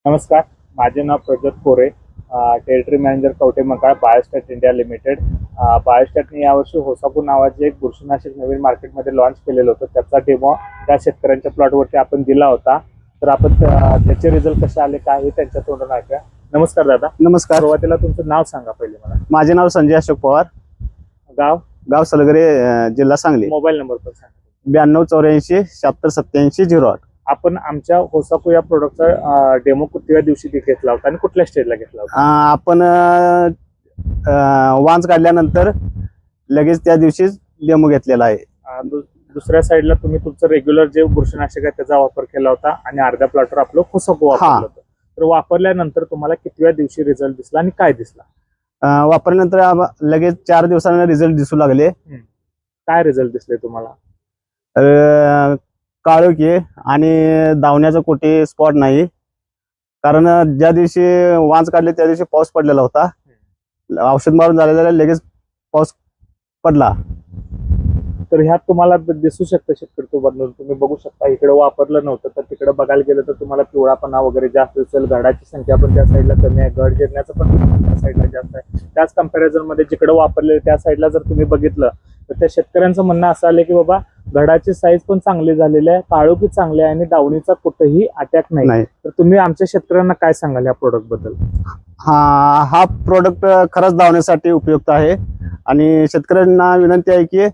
नमस्कार, माझे नाव Prajyot Kore, territory manager Kavathe Mahankal Biostat India limited. बायोस्टॅटने यावर्षी होसाकू नावाचे एक बुरशीनाशक नवीन मार्केटमध्ये लॉन्च केलेलं होतं. त्याचा डेमो त्या शेतकऱ्यांच्या प्लॉटवरती आपण दिला होता. तर आपण त्याचे रिझल्ट कसे आले काय हे त्यांच्या तोंडून ऐकूया. नमस्कार दादा. नमस्कार. सुरुवातीला तुमचं नाव सांगा पहिले मला. माझे नाव संजय अशोक पवार, गाव सलगरे, जिल्हा सांगली. मोबाईल नंबर पण सांगा. 9284 7687 08. आपण आमच्या होसाकू या प्रोडक्टचा डेमो कितव्या दिवशी घेतला होता आणि कुठल्या स्टेजला घेतला होता? आपण वांज काढल्यानंतर लगेच त्या दिवशी डेमो घेतलेला आहे. दुसऱ्या साईडला तुम्ही तुमचं रेग्युलर जे बुरशीनाशक आहे त्याचा वापर केला होता आणि अर्ध्या प्लॉटवर आपलं होसाकू वापरलं होतं. तर वापरल्यानंतर तुम्हाला कितव्या दिवशी रिझल्ट दिसला आणि काय दिसला? वापरल्यानंतर लगेच 4 दिवसांनी रिझल्ट दिसू लागले. काय रिझल्ट दिसले तुम्हाला? काळोखी आणि दावण्याचं कुठे स्पॉट नाही. कारण ज्या दिवशी वांज काढले त्या दिवशी पाऊस पडलेला होता. औषध मारून झालेला लगेच पाऊस पडला. तर ह्यात तुम्हाला दिसू शकतं शेतकरी बदलून तुम्ही बघू शकता. इकडे वापरलं नव्हतं तर तिकडे बघायला गेलं तर तुम्हाला पिवळापणा वगैरे जास्त दिसेल. घडाची संख्या पण त्या साईडला कमी आहे. घड जिरण्याचं पण त्या साईडला जास्त आहे. त्याच कम्पॅरिझन मध्ये जिकडे वापरले त्या साईडला जर तुम्ही बघितलं तर त्या शेतकऱ्यांचं म्हणणं असं आलं की बाबा घडाची साईज पण चांगली झालेली आहे, काळोखी चांगली आहे आणि दावणीचा कुठेही अटॅक नाही. तर तुम्ही आमच्या शेतकऱ्यांना काय सांगाल या प्रोडक्ट बद्दल? हा प्रोडक्ट खरंच दावण्यासाठी उपयुक्त आहे आणि शेतकऱ्यांना विनंती आहे की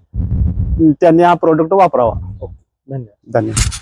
त्यांनी हा प्रोडक्ट वापरावा. धन्यवाद. धन्यवाद.